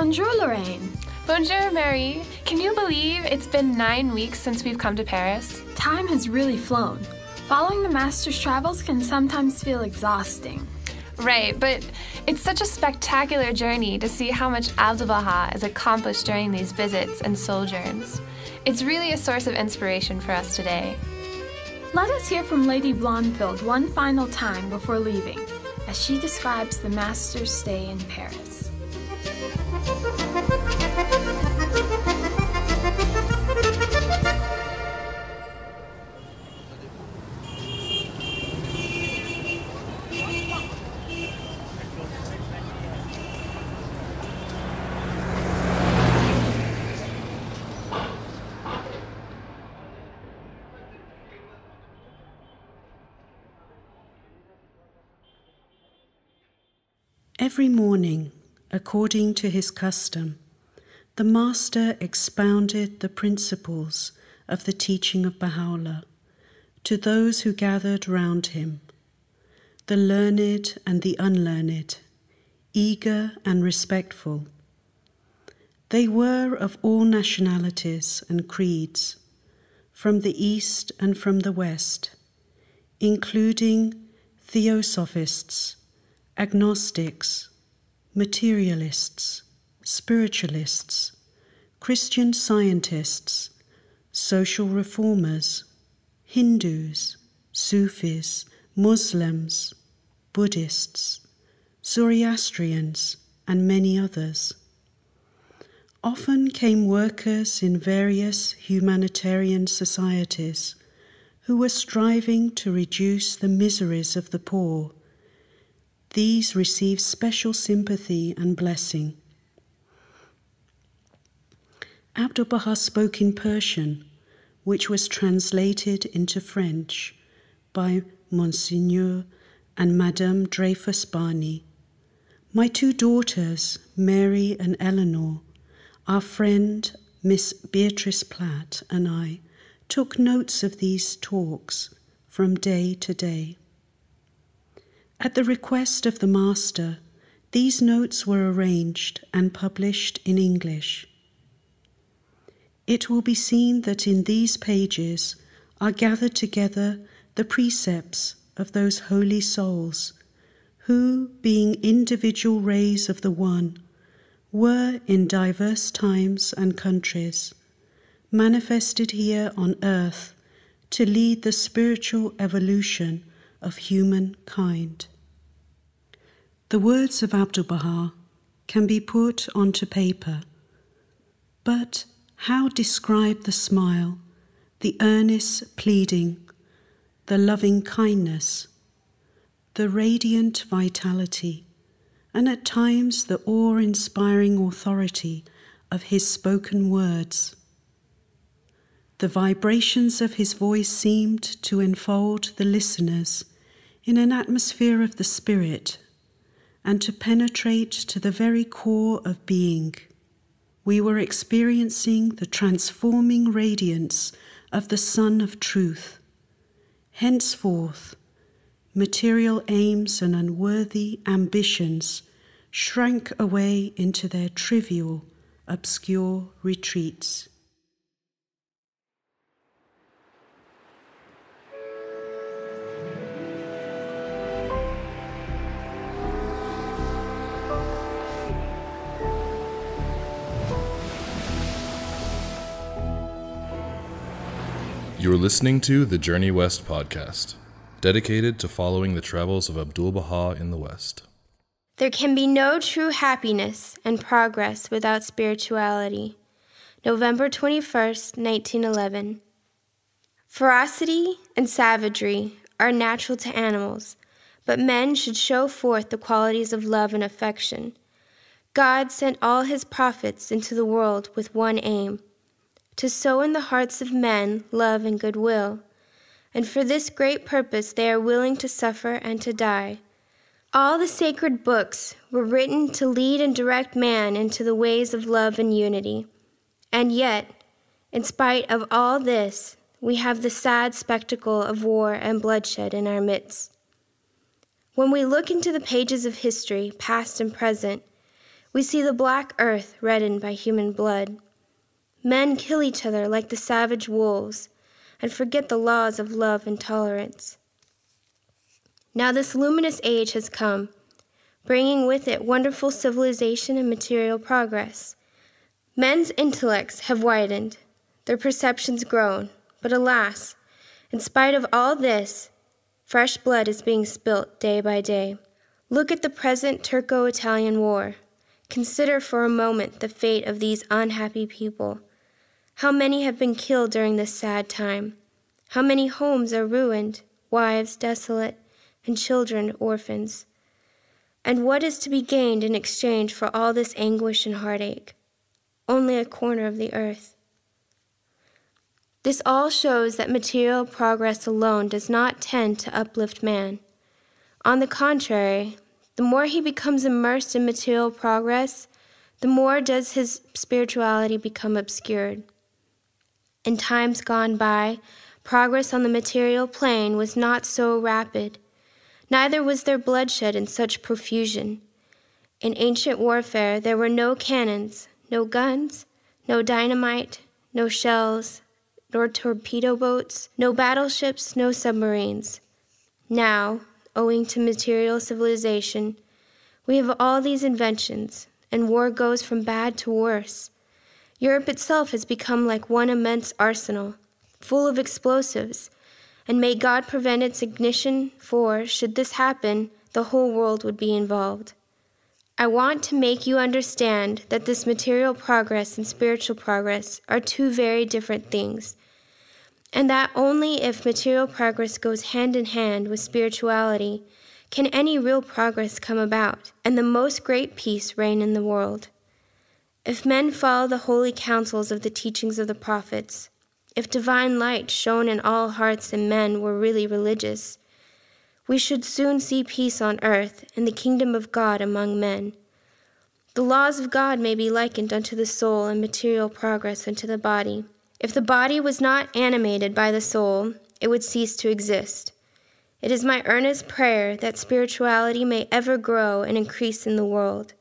Bonjour, Lorraine. Bonjour, Marie. Can you believe it's been 9 weeks since we've come to Paris? Time has really flown. Following the master's travels can sometimes feel exhausting. Right, but it's such a spectacular journey to see how much Abdu'l-Baha has accomplished during these visits and sojourns. It's really a source of inspiration for us today. Let us hear from Lady Blondfield one final time before leaving, as she describes the master's stay in Paris. Every morning, according to his custom, the Master expounded the principles of the teaching of Baha'u'llah to those who gathered round him, the learned and the unlearned, eager and respectful. They were of all nationalities and creeds, from the East and from the West, including theosophists, agnostics, materialists, spiritualists, Christian scientists, social reformers, Hindus, Sufis, Muslims, Buddhists, Zoroastrians, and many others. Often came workers in various humanitarian societies who were striving to reduce the miseries of the poor. These received special sympathy and blessing. Abdu'l-Baha spoke in Persian, which was translated into French by Monsignor and Madame Dreyfus Barney. My two daughters, Mary and Eleanor, our friend Miss Beatrice Platt, and I took notes of these talks from day to day. At the request of the Master, these notes were arranged and published in English. It will be seen that in these pages are gathered together the precepts of those holy souls who, being individual rays of the One, were in diverse times and countries, manifested here on earth to lead the spiritual evolution of humankind. The words of Abdu'l-Baha can be put onto paper, but how describe the smile, the earnest pleading, the loving kindness, the radiant vitality, and at times the awe-inspiring authority of his spoken words? The vibrations of his voice seemed to enfold the listeners in an atmosphere of the spirit and to penetrate to the very core of being. We were experiencing the transforming radiance of the Sun of Truth. Henceforth, material aims and unworthy ambitions shrank away into their trivial, obscure retreats. You're listening to the Journey West podcast, dedicated to following the travels of Abdu'l-Baha in the West. There can be no true happiness and progress without spirituality. November 21st, 1911. Ferocity and savagery are natural to animals, but men should show forth the qualities of love and affection. God sent all his prophets into the world with one aim, to sow in the hearts of men love and goodwill, and for this great purpose they are willing to suffer and to die. All the sacred books were written to lead and direct man into the ways of love and unity. And yet, in spite of all this, we have the sad spectacle of war and bloodshed in our midst. When we look into the pages of history, past and present, We see the black earth reddened by human blood. Men kill each other like the savage wolves and forget the laws of love and tolerance. Now this luminous age has come, bringing with it wonderful civilization and material progress. Men's intellects have widened, their perceptions grown, but alas, in spite of all this, fresh blood is being spilt day by day. Look at the present Turco-Italian war. Consider for a moment the fate of these unhappy people. How many have been killed during this sad time? How many homes are ruined, wives desolate, and children orphans? And what is to be gained in exchange for all this anguish and heartache? Only a corner of the earth. This all shows that material progress alone does not tend to uplift man. On the contrary, the more he becomes immersed in material progress, the more does his spirituality become obscured. In times gone by, progress on the material plane was not so rapid. Neither was there bloodshed in such profusion. In ancient warfare, there were no cannons, no guns, no dynamite, no shells, nor torpedo boats, no battleships, no submarines. Now, owing to material civilization, we have all these inventions, and war goes from bad to worse. Europe itself has become like one immense arsenal, full of explosives, and may God prevent its ignition, for, should this happen, the whole world would be involved. I want to make you understand that this material progress and spiritual progress are two very different things, and that only if material progress goes hand in hand with spirituality can any real progress come about, and the most great peace reign in the world. If men follow the holy counsels of the teachings of the prophets, if divine light shone in all hearts and men were really religious, we should soon see peace on earth and the kingdom of God among men. The laws of God may be likened unto the soul and material progress unto the body. If the body was not animated by the soul, it would cease to exist. It is my earnest prayer that spirituality may ever grow and increase in the world,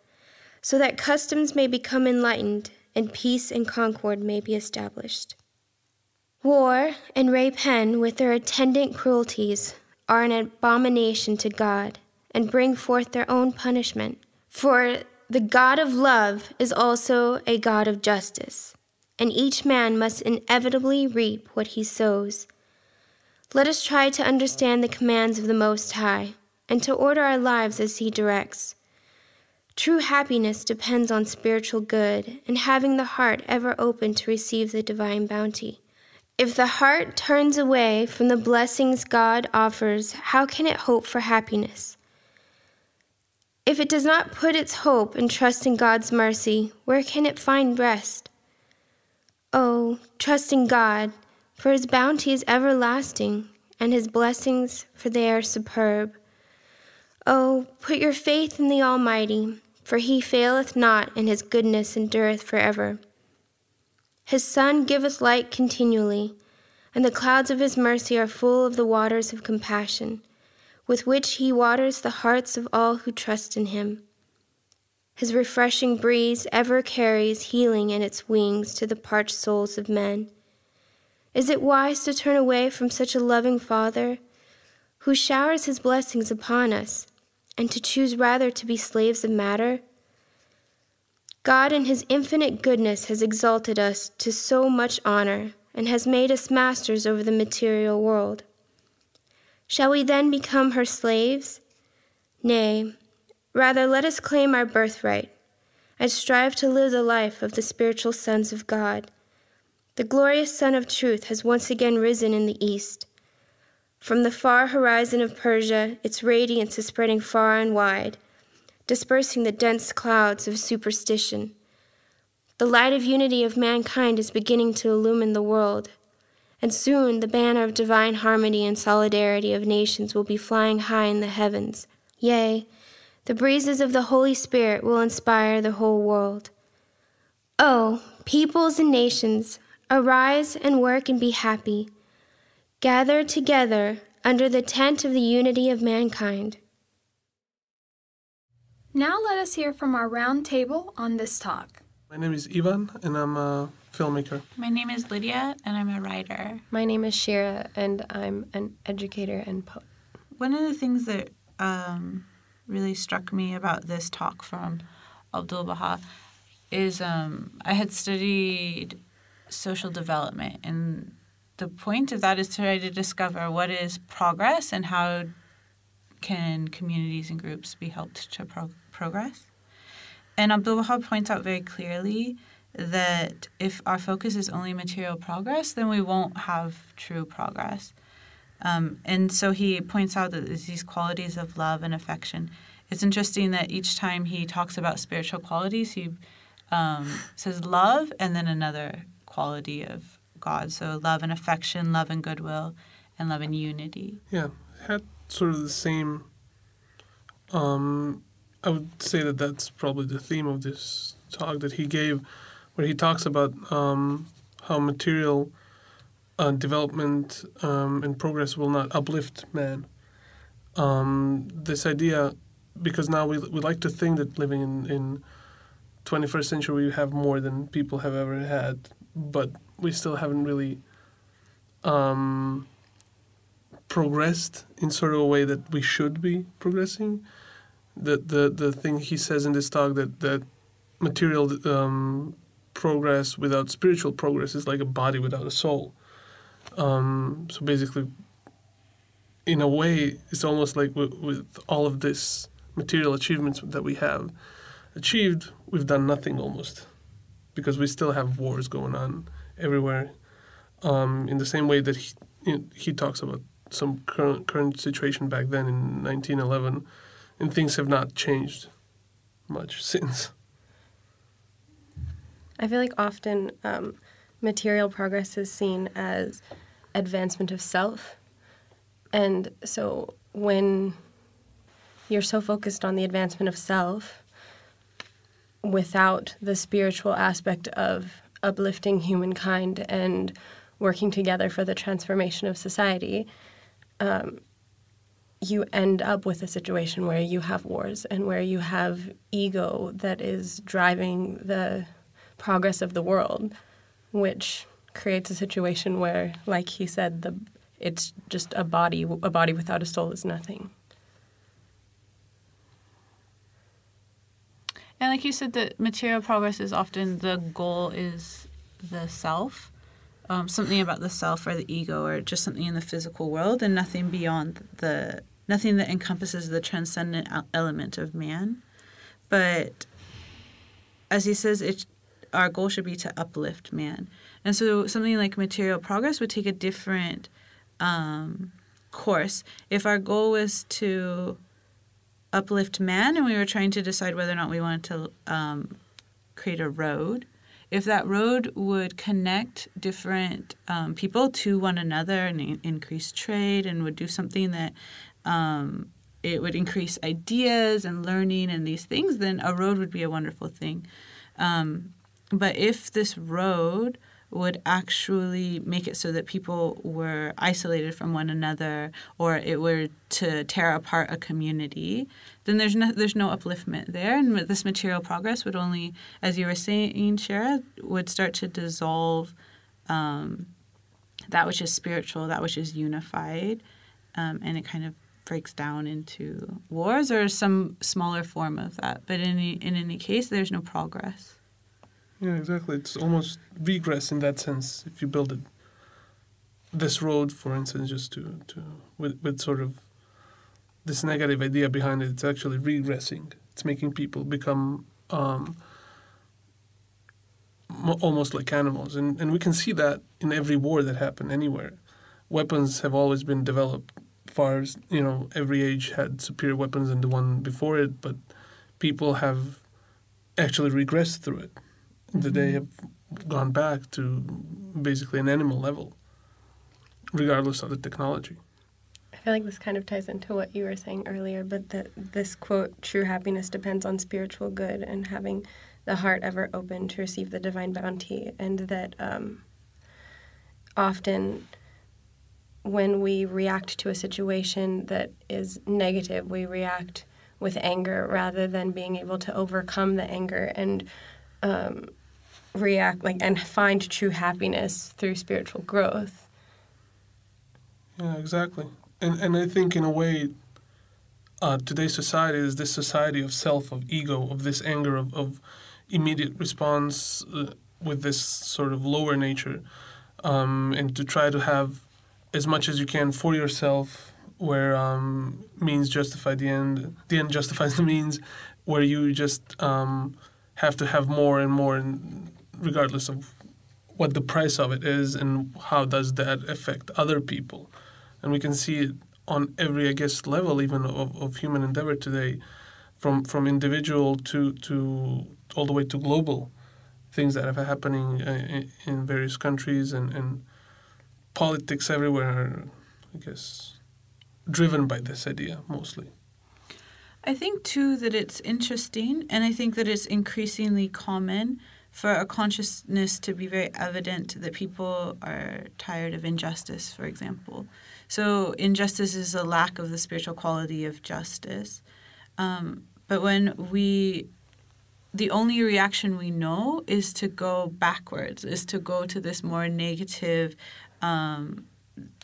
so that customs may become enlightened and peace and concord may be established. War and rapine with their attendant cruelties are an abomination to God and bring forth their own punishment. For the God of love is also a God of justice, and each man must inevitably reap what he sows. Let us try to understand the commands of the Most High and to order our lives as He directs. True happiness depends on spiritual good and having the heart ever open to receive the divine bounty. If the heart turns away from the blessings God offers, how can it hope for happiness? If it does not put its hope and trust in God's mercy, where can it find rest? Oh, trust in God, for His bounty is everlasting, and His blessings, for they are superb. Oh, put your faith in the Almighty, for He faileth not, and His goodness endureth forever. His sun giveth light continually, and the clouds of His mercy are full of the waters of compassion, with which He waters the hearts of all who trust in Him. His refreshing breeze ever carries healing in its wings to the parched souls of men. Is it wise to turn away from such a loving Father, who showers His blessings upon us, and to choose rather to be slaves of matter? God in His infinite goodness has exalted us to so much honor, and has made us masters over the material world. Shall we then become her slaves? Nay, rather let us claim our birthright, and strive to live the life of the spiritual sons of God. The glorious Sun of Truth has once again risen in the east. From the far horizon of Persia, its radiance is spreading far and wide, dispersing the dense clouds of superstition. The light of unity of mankind is beginning to illumine the world, and soon the banner of divine harmony and solidarity of nations will be flying high in the heavens. Yea, the breezes of the Holy Spirit will inspire the whole world. Oh, peoples and nations, arise and work and be happy. Gather together under the tent of the unity of mankind. Now let us hear from our round table on this talk. My name is Ivan, and I'm a filmmaker. My name is Lydia, and I'm a writer. My name is Shira, and I'm an educator and poet. One of the things that really struck me about this talk from Abdu'l-Baha is I had studied social development, and the point of that is to try to discover what is progress and how can communities and groups be helped to progress. And Abdu'l-Baha points out very clearly that if our focus is only material progress, then we won't have true progress. And so he points out that there's these qualities of love and affection. It's interesting that each time he talks about spiritual qualities, he says love and then another quality of God. So love and affection, love and goodwill, and love and unity. Yeah, it had sort of the same. I would say that that's probably the theme of this talk that he gave, where he talks about how material development and progress will not uplift man. This idea, because now we like to think that living in 21st century we have more than people have ever had, but we still haven't really progressed in sort of a way that we should be progressing. The thing he says in this talk that material progress without spiritual progress is like a body without a soul. So basically, in a way, it's almost like with all of this material achievements that we have achieved, we've done nothing almost, because we still have wars going on everywhere. In the same way that he talks about some current situation back then in 1911, and things have not changed much since. I feel like often material progress is seen as advancement of self. And so when you're so focused on the advancement of self without the spiritual aspect of uplifting humankind and working together for the transformation of society, you end up with a situation where you have wars and where you have ego that is driving the progress of the world, which creates a situation where, like he said, it's just a body without a soul is nothing. And like you said, the material progress is often the goal is the self, something about the self or the ego or just something in the physical world, and nothing beyond nothing that encompasses the transcendent element of man. But as he says, our goal should be to uplift man. And so something like material progress would take a different course. If our goal was to uplift man and we were trying to decide whether or not we wanted to create a road, if that road would connect different people to one another and increase trade and would do something that it would increase ideas and learning and these things, then a road would be a wonderful thing. But if this road would actually make it so that people were isolated from one another, or it were to tear apart a community, then there's no upliftment there. And this material progress would only, as you were saying, Shara, would start to dissolve that which is spiritual, that which is unified, and it kind of breaks down into wars or some smaller form of that. But in any case, there's no progress. Yeah, exactly. It's almost regress in that sense. If you build it, this road, for instance, just with sort of this negative idea behind it, it's actually regressing. It's making people become almost like animals, and we can see that in every war that happened anywhere. Weapons have always been developed. Far as every age had superior weapons than the one before it, but people have actually regressed through it. They have gone back to basically an animal level, regardless of the technology. I feel like this kind of ties into what you were saying earlier, but this quote, true happiness depends on spiritual good and having the heart ever open to receive the divine bounty, and that often when we react to a situation that is negative, we react with anger rather than being able to overcome the anger and react and find true happiness through spiritual growth. Yeah, exactly. And I think in a way, today's society is this society of self, of ego, of this anger, of immediate response with this sort of lower nature, and to try to have as much as you can for yourself, where means justify the end justifies the means, where you just have to have more and more, and regardless of what the price of it is and how does that affect other people. And we can see it on every, I guess, level even of human endeavor today, from individual to all the way to global, things that are happening in various countries, and politics everywhere are, I guess, driven by this idea mostly. I think, too, that it's interesting, and I think that it's increasingly common for a consciousness to be very evident that people are tired of injustice, for example. So injustice is a lack of the spiritual quality of justice. But when the only reaction we know is to go backwards, is to go to this more negative,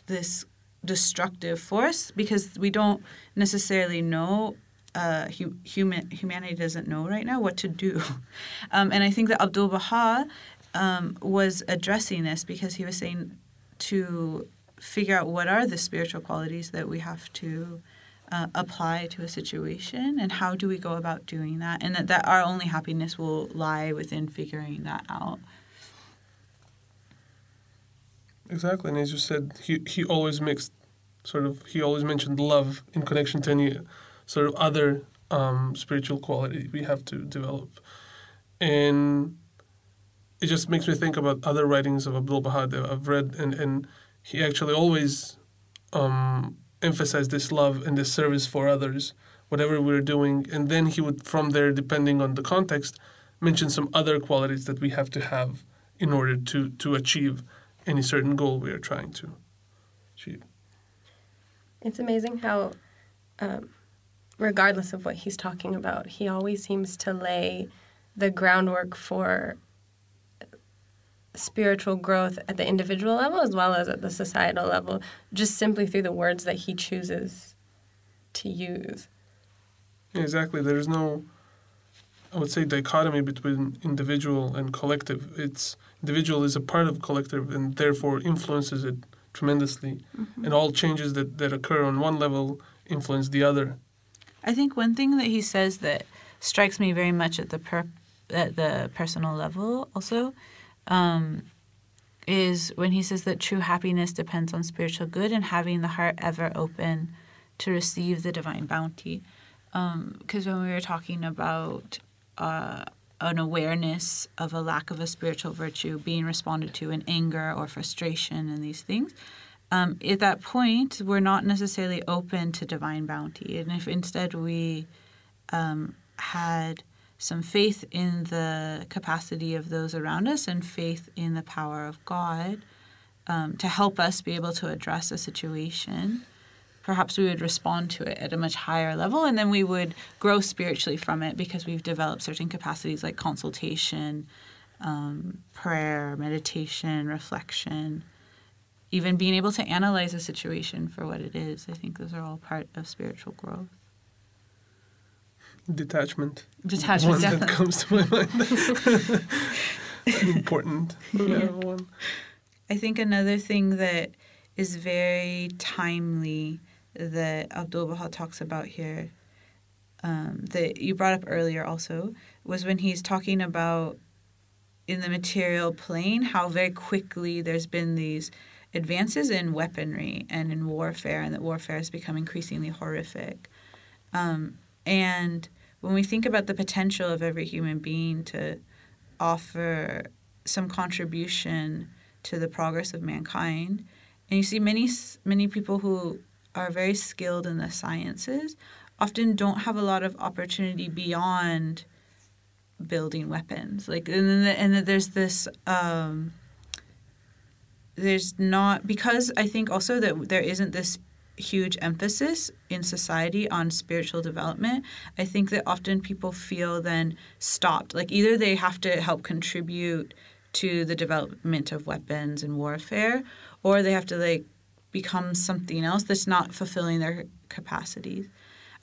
this destructive force, because we don't necessarily know, humanity doesn't know right now what to do. And I think that Abdu'l-Baha was addressing this, because he was saying to figure out what are the spiritual qualities that we have to apply to a situation, and how do we go about doing that, and that our only happiness will lie within figuring that out. Exactly, and as you said, he always mentioned love in connection to any sort of other spiritual quality we have to develop. And it just makes me think about other writings of Abdu'l-Baha that I've read, and he actually always emphasized this love and this service for others, whatever we were doing. And then he would, from there, depending on the context, mention some other qualities that we have to have in order to achieve any certain goal we are trying to achieve. It's amazing how, regardless of what he's talking about, he always seems to lay the groundwork for spiritual growth at the individual level as well as at the societal level, just simply through the words that he chooses to use. Yeah, exactly. There's no, I would say, dichotomy between individual and collective. Individual is a part of collective and therefore influences it tremendously. Mm-hmm. And all changes that occur on one level influence the other. I think one thing that he says that strikes me very much at the personal level also is when he says that true happiness depends on spiritual good and having the heart ever open to receive the divine bounty. Because when we were talking about an awareness of a lack of a spiritual virtue being responded to in anger or frustration and these things, at that point, we're not necessarily open to divine bounty. And if instead we had some faith in the capacity of those around us and faith in the power of God to help us be able to address a situation, perhaps we would respond to it at a much higher level, and then we would grow spiritually from it because we've developed certain capacities like consultation, prayer, meditation, reflection, even being able to analyze a situation for what it is. I think those are all part of spiritual growth. Detachment. One definitely. That comes to my mind. Important one. I think another thing that is very timely that Abdu'l-Baha talks about here, that you brought up earlier also, was when he's talking about in the material plane how very quickly there's been these advances in weaponry and in warfare, and that warfare has become increasingly horrific. And when we think about the potential of every human being to offer some contribution to the progress of mankind, and you see many people who are very skilled in the sciences often don't have a lot of opportunity beyond building weapons. And there's this there's not, because I think also that there isn't this huge emphasis in society on spiritual development, I think that often people feel then stopped. Like either they have to help contribute to the development of weapons and warfare, or they have to like become something else that's not fulfilling their capacities.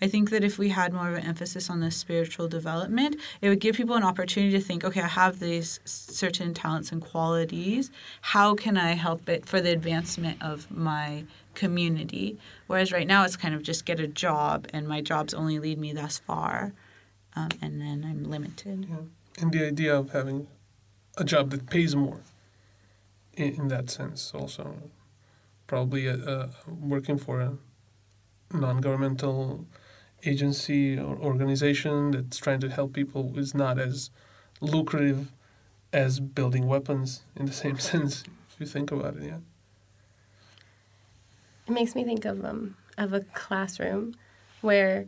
I think that if we had more of an emphasis on the spiritual development, it would give people an opportunity to think, okay, I have these certain talents and qualities. How can I help it for the advancement of my community? Whereas right now it's kind of just get a job, and my jobs only lead me thus far, and then I'm limited. Yeah. And the idea of having a job that pays more in that sense also. Probably working for a non-governmental agency or organization that's trying to help people is not as lucrative as building weapons in the same sense, if you think about it, yeah. It makes me think of a classroom where,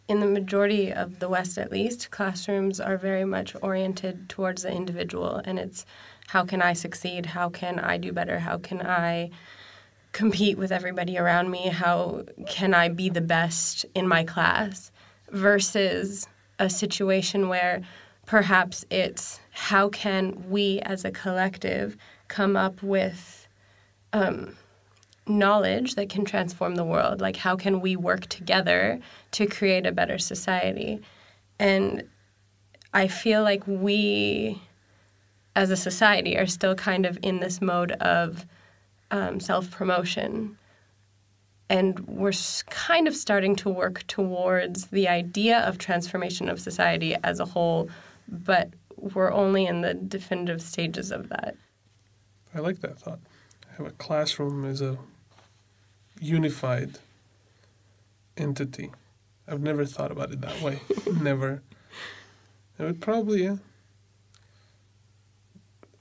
in the majority of the West at least, classrooms are very much oriented towards the individual, and it's how can I succeed? How can I do better? How can I compete with everybody around me? How can I be the best in my class? Versus a situation where perhaps it's how can we as a collective come up with knowledge that can transform the world? Like how can we work together to create a better society? And I feel like we as a society are still kind of in this mode of self-promotion. And we're kind of starting to work towards the idea of transformation of society as a whole, but we're only in the definitive stages of that. I like that thought. Have a classroom as a unified entity. I've never thought about it that way. Never. It would probably, yeah,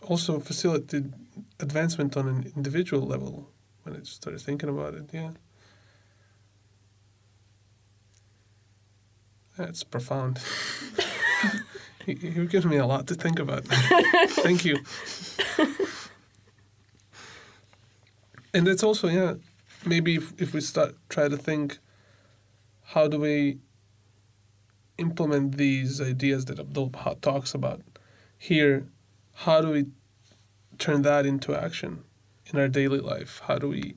also facilitate advancement on an individual level when I started thinking about it, yeah. That's profound. You've given me a lot to think about. Thank you. And it's also, yeah, maybe if we try to think, how do we implement these ideas that Abdu'l-Baha talks about here? How do we turn that into action in our daily life? How do we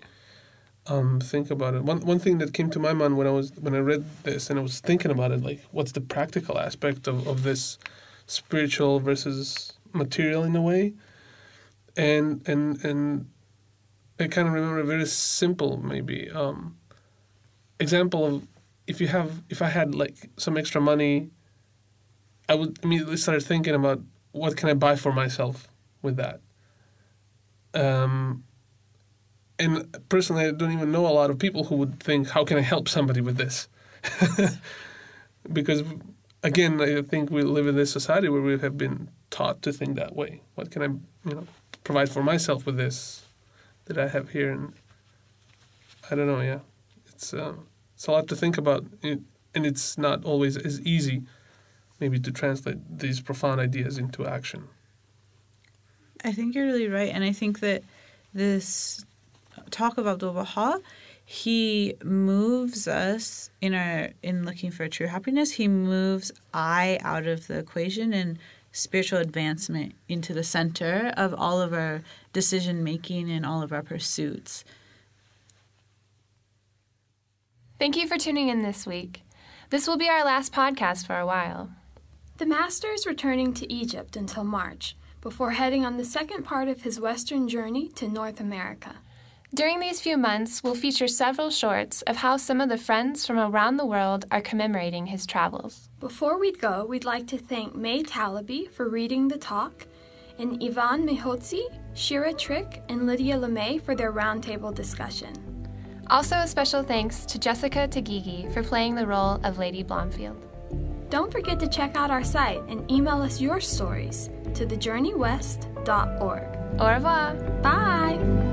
think about it? One thing that came to my mind when I read this and I was thinking about it, like what's the practical aspect of this spiritual versus material in a way? And I kind of remember a very simple maybe example of if I had like some extra money, I would immediately start thinking about what can I buy for myself with that. And personally, I don't even know a lot of people who would think, how can I help somebody with this? Because, again, I think we live in this society where we have been taught to think that way. What can I, provide for myself with this that I have here? And I don't know, yeah. It's a lot to think about, and it's not always as easy, maybe, to translate these profound ideas into action. I think you're really right, and I think that this talk of Abdu'l-Baha, he moves us in looking for true happiness. He moves I out of the equation and spiritual advancement into the center of all of our decision making and all of our pursuits. Thank you for tuning in this week. This will be our last podcast for a while. The Master is returning to Egypt until March, before heading on the second part of his western journey to North America. During these few months, we'll feature several shorts of how some of the friends from around the world are commemorating his travels. Before we go, we'd like to thank May Talaby for reading the talk, and Ivan Mihotzi, Shira Trick, and Lydia LeMay for their roundtable discussion. Also a special thanks to Jessica Tagigi for playing the role of Lady Blomfield. Don't forget to check out our site and email us your stories to thejourneywest.org. Au revoir. Bye.